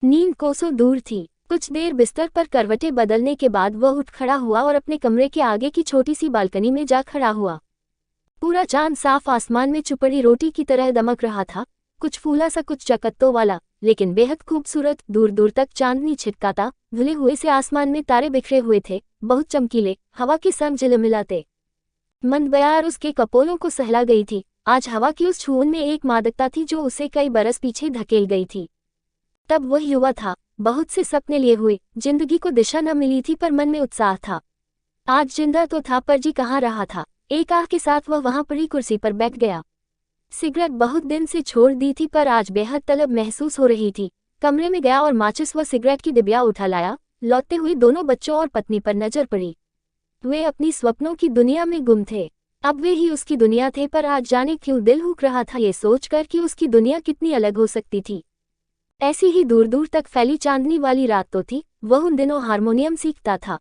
नींद कोसों दूर थी। कुछ देर बिस्तर पर करवटें बदलने के बाद वह उठ खड़ा हुआ और अपने कमरे के आगे की छोटी सी बालकनी में जा खड़ा हुआ। पूरा चांद साफ आसमान में चुपड़ी रोटी की तरह दमक रहा था, कुछ फूला सा कुछ चकत्तों वाला, लेकिन बेहद खूबसूरत। दूर दूर तक चांदनी छिटकाता, धुले हुए से आसमान में तारे बिखरे हुए थे, बहुत चमकीले, हवा के संग झिलमिलाते। मंदबयार उसके कपोलों को सहला गई थी। आज हवा की उस छून में एक मादकता थी जो उसे कई बरस पीछे धकेल गई थी। तब वह युवा था, बहुत से सपने लिए हुए, जिंदगी को दिशा न मिली थी पर मन में उत्साह था। आज जिंदा तो था पर जी कहाँ रहा था। एक आह के साथ वह वहां पड़ी कुर्सी पर बैठ गया। सिगरेट बहुत दिन से छोड़ दी थी पर आज बेहद तलब महसूस हो रही थी। कमरे में गया और माचिस व सिगरेट की डिबिया उठा लाया। लौटते हुए दोनों बच्चों और पत्नी पर नजर पड़ी। वे अपनी स्वप्नों की दुनिया में गुम थे। अब वे ही उसकी दुनिया थे, पर आज जाने क्यों दिल हुक रहा था ये सोचकर कि उसकी दुनिया कितनी अलग हो सकती थी। ऐसी ही दूर दूर तक फैली चांदनी वाली रात तो थी। वह उन दिनों हारमोनियम सीखता था।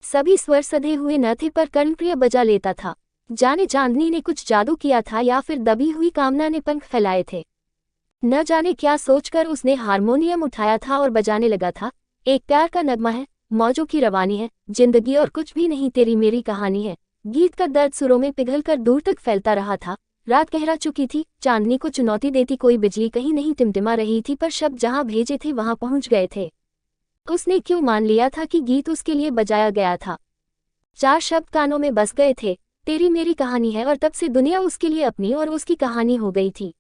सभी स्वर सधे हुए न थे पर कर्णप्रिय बजा लेता था। जाने चांदनी ने कुछ जादू किया था या फिर दबी हुई कामना ने पंख फैलाए थे। न जाने क्या सोचकर उसने हारमोनियम उठाया था और बजाने लगा था। एक प्यार का नगमा है, मौजों की रवानी है, जिंदगी और कुछ भी नहीं, तेरी मेरी कहानी है। गीत का दर्द सुरों में पिघलकर दूर तक फैलता रहा था। रात गहरा चुकी थी। चांदनी को चुनौती देती कोई बिजली कहीं नहीं टिमटिमा रही थी, पर शब्द जहां भेजे थे वहां पहुंच गए थे। उसने क्यों मान लिया था कि गीत उसके लिए बजाया गया था। 4 शब्द कानों में बस गए थे, तेरी मेरी कहानी है, और तब से दुनिया उसके लिए अपनी और उसकी कहानी हो गई थी।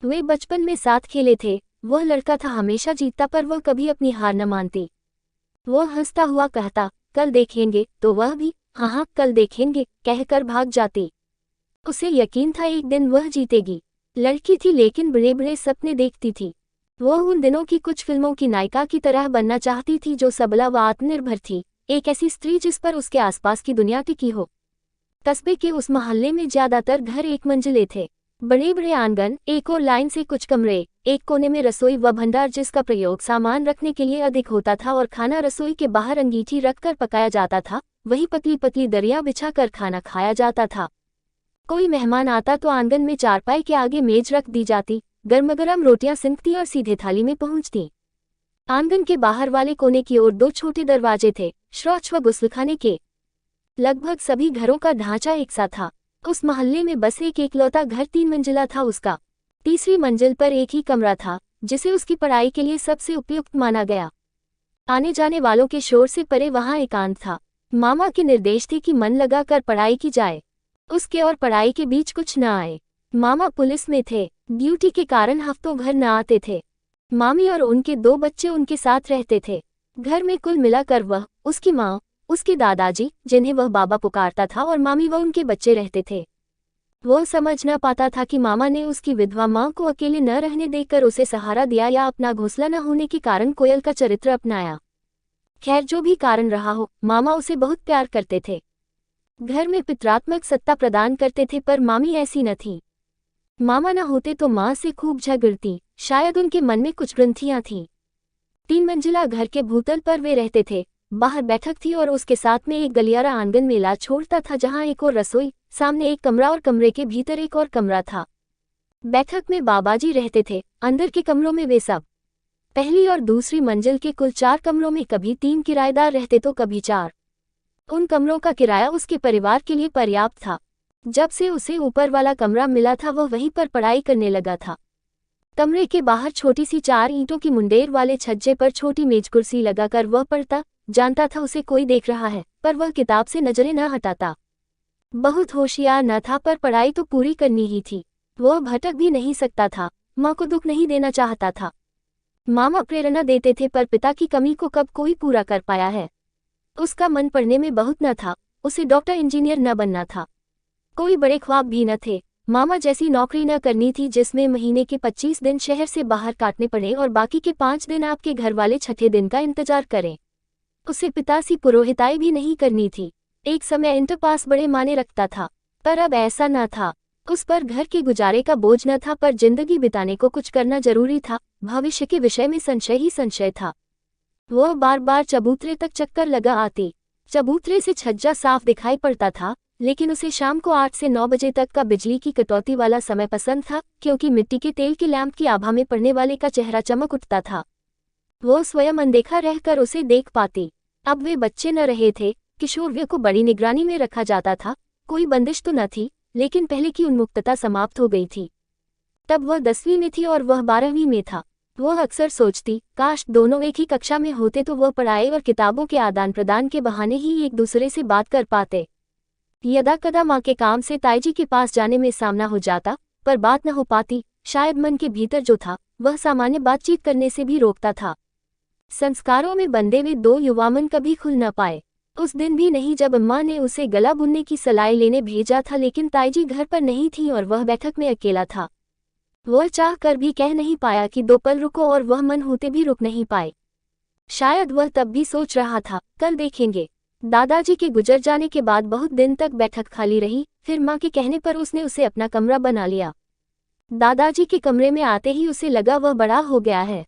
वे बचपन में साथ खेले थे। वह लड़का था हमेशा जीतता, पर वह कभी अपनी हार न मानती। वह हंसता हुआ कहता, कल देखेंगे, तो वह भी हाँ हाँ कल देखेंगे कहकर भाग जाती। उसे यकीन था एक दिन वह जीतेगी। लड़की थी लेकिन बड़े बड़े सपने देखती थी। वह उन दिनों की कुछ फिल्मों की नायिका की तरह बनना चाहती थी, जो सबला व आत्मनिर्भर थी। एक ऐसी स्त्री जिस पर उसके आसपास की दुनिया टिकी हो। कस्बे के उस मोहल्ले में ज्यादातर घर एक मंजिले थे। बड़े बड़े आंगन, एक और लाइन से कुछ कमरे, एक कोने में रसोई व भंडार जिसका प्रयोग सामान रखने के लिए अधिक होता था, और खाना रसोई के बाहर अंगीठी रखकर पकाया जाता था। वही पतली पतली दरिया बिछाकर खाना खाया जाता था। कोई मेहमान आता तो आंगन में चारपाई के आगे मेज रख दी जाती, गर्म रोटियां सिंकती और सीधे थाली में पहुंचती। आंगन के बाहर वाले कोने की ओर 2 छोटे दरवाजे थे, शौच व गुस्लखाने के। लगभग सभी घरों का ढांचा एक सा था। उस मोहल्ले में बस एक एकलौता घर 3 मंजिला था। उसका तीसरी मंजिल पर एक ही कमरा था, जिसे उसकी पढ़ाई के लिए सबसे उपयुक्त माना गया। आने जाने वालों के शोर से परे वहां एकांत था। मामा के निर्देश थे कि मन लगाकर पढ़ाई की जाए। उसके और पढ़ाई के बीच कुछ न आए। मामा पुलिस में थे, ड्यूटी के कारण हफ्तों घर न आते थे। मामी और उनके 2 बच्चे उनके साथ रहते थे। घर में कुल मिलाकर वह, उसकी माँ, उसके दादाजी जिन्हें वह बाबा पुकारता था, और मामी व उनके बच्चे रहते थे। वह समझ न पाता था कि मामा ने उसकी विधवा माँ को अकेले न रहने देकर उसे सहारा दिया या अपना घोंसला न होने के कारण कोयल का चरित्र अपनाया। खैर जो भी कारण रहा हो, मामा उसे बहुत प्यार करते थे। घर में पितरात्मक सत्ता प्रदान करते थे, पर मामी ऐसी न थी। मामा न होते तो माँ से खूब झगड़ती, शायद उनके मन में कुछ ग्रंथियां थीं। 3 मंजिला घर के भूतल पर वे रहते थे। बाहर बैठक थी और उसके साथ में एक गलियारा आंगन में ला छोड़ता था, जहां एक और रसोई, सामने एक कमरा और कमरे के भीतर एक और कमरा था। बैठक में बाबाजी रहते थे, अंदर के कमरों में वे सब। पहली और दूसरी मंजिल के कुल 4 कमरों में कभी 3 किराएदार रहते तो कभी 4। उन कमरों का किराया उसके परिवार के लिए पर्याप्त था। जब से उसे ऊपर वाला कमरा मिला था वह वहीं पर पढ़ाई करने लगा था। कमरे के बाहर छोटी सी 4 ईंटों की मुंडेर वाले छज्जे पर छोटी मेज कुर्सी लगाकर वह पढ़ता। जानता था उसे कोई देख रहा है, पर वह किताब से नजरें न हटाता। बहुत होशियार न था, पर पढ़ाई तो पूरी करनी ही थी। वह भटक भी नहीं सकता था। माँ को दुख नहीं देना चाहता था। मामा प्रेरणा देते थे, पर पिता की कमी को कब कोई पूरा कर पाया है। उसका मन पढ़ने में बहुत न था। उसे डॉक्टर इंजीनियर न बनना था। कोई बड़े ख्वाब भी न थे। मामा जैसी नौकरी न करनी थी जिसमें महीने के 25 दिन शहर से बाहर काटने पड़े और बाकी के 5 दिन आपके घर वाले छठे दिन का इंतजार करें। उसे पितासी पुरोहिताई भी नहीं करनी थी। एक समय इंटर पास बड़े माने रखता था, पर अब ऐसा न था। उस पर घर के गुजारे का बोझ न था, पर जिंदगी बिताने को कुछ करना जरूरी था। भविष्य के विषय में संशय ही संशय था। वह बार बार चबूतरे तक चक्कर लगा आती। चबूतरे से छज्जा साफ दिखाई पड़ता था, लेकिन उसे शाम को 8 से 9 बजे तक का बिजली की कटौती वाला समय पसंद था, क्योंकि मिट्टी के तेल के लैंप की आभा में पड़ने वाले का चेहरा चमक उठता था। वो स्वयं अनदेखा रहकर उसे देख पाती। अब वे बच्चे न रहे थे, किशोरवय को बड़ी निगरानी में रखा जाता था। कोई बंदिश तो न थी, लेकिन पहले की उन्मुक्तता समाप्त हो गई थी। तब वह 10वीं में थी और वह 12वीं में था। वह अक्सर सोचती, काश दोनों एक ही कक्षा में होते तो वह पढ़ाई और किताबों के आदान प्रदान के बहाने ही एक दूसरे से बात कर पाते। यदा कदा माँ के काम से ताईजी के पास जाने में सामना हो जाता, पर बात न हो पाती। शायद मन के भीतर जो था वह सामान्य बातचीत करने से भी रोकता था। संस्कारों में बंधे हुए दो युवा मन कभी खुल न पाए। उस दिन भी नहीं जब अम्मा ने उसे गला बुनने की सलाई लेने भेजा था, लेकिन ताईजी घर पर नहीं थी और वह बैठक में अकेला था। वह चाह कर भी कह नहीं पाया कि 2 पल रुको, और वह मन होते भी रुक नहीं पाए। शायद वह तब भी सोच रहा था, कल देखेंगे। दादाजी के गुजर जाने के बाद बहुत दिन तक बैठक खाली रही। फिर माँ के कहने पर उसने उसे अपना कमरा बना लिया। दादाजी के कमरे में आते ही उसे लगा वह बड़ा हो गया है।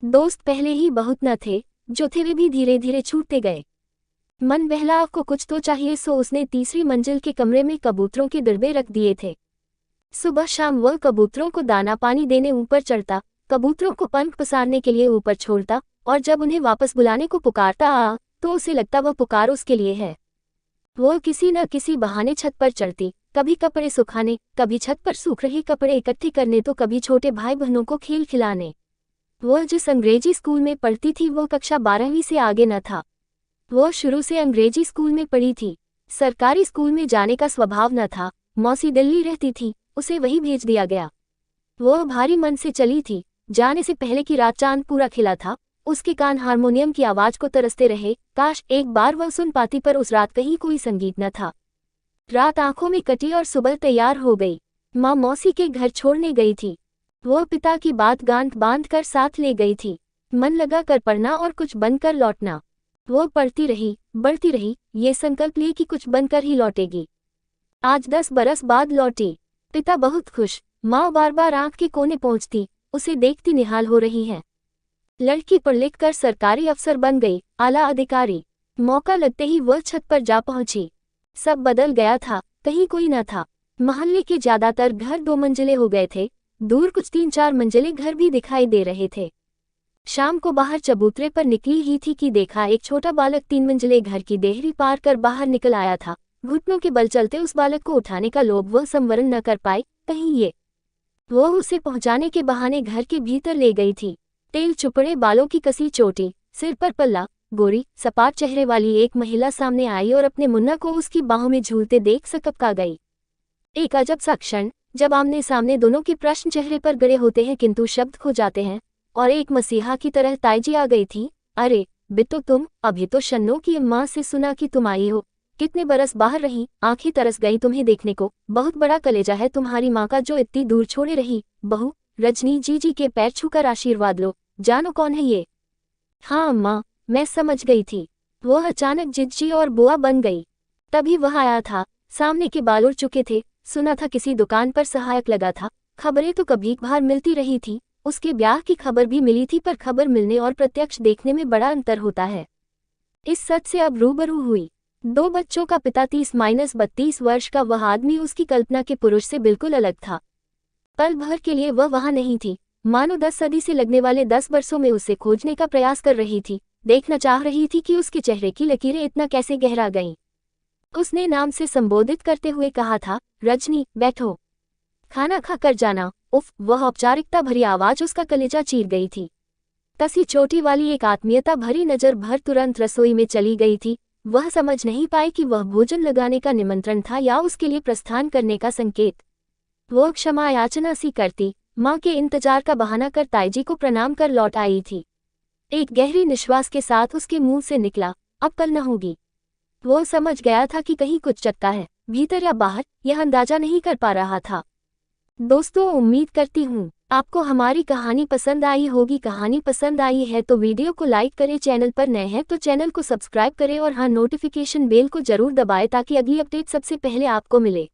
दोस्त पहले ही बहुत न थे, जो थे वे भी धीरे धीरे छूटते गए। मन बहलाव को कुछ तो चाहिए, सो उसने तीसरी मंजिल के कमरे में कबूतरों के डिब्बे रख दिए थे। सुबह शाम वह कबूतरों को दाना पानी देने ऊपर चढ़ता, कबूतरों को पंख पसारने के लिए ऊपर छोड़ता, और जब उन्हें वापस बुलाने को पुकारता तो उसे लगता वह पुकार उसके लिए है। वह किसी न किसी बहाने छत पर चढ़ती, कभी कपड़े सुखाने, कभी छत पर सूख रहे कपड़े इकट्ठे करने, तो कभी छोटे भाई बहनों को खेल खिलाने। वह जिस अंग्रेजी स्कूल में पढ़ती थी वह कक्षा 12वीं से आगे न था। वह शुरू से अंग्रेजी स्कूल में पढ़ी थी। सरकारी स्कूल में जाने का स्वभाव न था। मौसी दिल्ली रहती थी, उसे वहीं भेज दिया गया। वह भारी मन से चली थी। जाने से पहले की रात चांद पूरा खिला था। उसके कान हारमोनियम की आवाज को तरसते रहे। काश एक बार वह सुन पाती, पर उस रात कहीं कोई संगीत न था। रात आंखों में कटी और सुबह तैयार हो गई। माँ मौसी के घर छोड़ने गई थी। वह पिता की बात गांठ बांध कर साथ ले गई थी। मन लगा कर पढ़ना और कुछ बनकर लौटना। वह पढ़ती रही, बढ़ती रही, ये संकल्प लिए कि कुछ बनकर ही लौटेगी। आज 10 बरस बाद लौटी। पिता बहुत खुश। माँ बार बार आंख के कोने पहुँचती, उसे देखती निहाल हो रही है। लड़की पढ़ लिख कर सरकारी अफसर बन गई, आला अधिकारी। मौका लगते ही वह छत पर जा पहुंची। सब बदल गया था, कहीं कोई न था। मोहल्ले के ज्यादातर घर 2 मंजिले हो गए थे। दूर कुछ 3-4 मंजिले घर भी दिखाई दे रहे थे। शाम को बाहर चबूतरे पर निकली ही थी कि देखा एक छोटा बालक 3 मंजिले घर की देहरी पार कर बाहर निकल आया था। घुटनों के बल चलते उस बालक को उठाने का लोभ वह संवरण न कर पाई। कहीं ये वह उसे पहुंचाने के बहाने घर के भीतर ले गई थी। तेल चुपड़े बालों की कसी चोटी, सिर पर पल्ला, गोरी सपाट चेहरे वाली एक महिला सामने आई और अपने मुन्ना को उसकी बाहों में झूलते देख सकपका गई। एक अजब सा क्षण, जब आमने सामने दोनों के प्रश्न चेहरे पर गड़े होते हैं किंतु शब्द खो जाते हैं। और एक मसीहा की तरह ताईजी आ गई थी। अरे बिट्टू, तुम अभी तो शन्नो की अम्मा से सुना कि तुम आई हो। कितने बरस बाहर रही, आंखें तरस गई तुम्हें देखने को। बहुत बड़ा कलेजा है तुम्हारी माँ का जो इतनी दूर छोड़े रही। बहू रजनी जी के पैर छूकर आशीर्वाद लो। जानो कौन है ये? हाँ अम्मा, मैं समझ गई थी। वह अचानक जिज्जी और बुआ बन गई। तभी वह आया था। सामने के बाल उड़ चुके थे। सुना था किसी दुकान पर सहायक लगा था। खबरें तो कभी कभार मिलती रही थी। उसके ब्याह की खबर भी मिली थी, पर खबर मिलने और प्रत्यक्ष देखने में बड़ा अंतर होता है। इस सच से अब रूबरू हुई। 2 बच्चों का पिता 30-32 वर्ष का वह आदमी उसकी कल्पना के पुरुष से बिल्कुल अलग था। पल भर के लिए वह वहां नहीं थी। मानो 10 सदी से लगने वाले 10 वर्षों में उसे खोजने का प्रयास कर रही थी। देखना चाह रही थी कि उसके चेहरे की लकीरें इतना कैसे गहरा गईं। उसने नाम से संबोधित करते हुए कहा था, रजनी बैठो, खाना खाकर जाना। उफ, वह औपचारिकता भरी आवाज उसका कलेजा चीर गई थी। कसी चोटी वाली एक आत्मीयता भरी नजर भर तुरंत रसोई में चली गई थी। वह समझ नहीं पाई कि वह भोजन लगाने का निमंत्रण था या उसके लिए प्रस्थान करने का संकेत। वह क्षमा याचना सी करती, माँ के इंतजार का बहाना कर ताईजी को प्रणाम कर लौट आई थी। एक गहरी निश्वास के साथ उसके मुंह से निकला, अब कल न होगी। वह समझ गया था कि कहीं कुछ चक्का है, भीतर या बाहर, यह अंदाजा नहीं कर पा रहा था। दोस्तों, उम्मीद करती हूँ आपको हमारी कहानी पसंद आई होगी। कहानी पसंद आई है तो वीडियो को लाइक करें, चैनल पर नए हैं तो चैनल को सब्सक्राइब करें और हाँ, नोटिफिकेशन बेल को जरूर दबाएं ताकि अगली अपडेट सबसे पहले आपको मिले।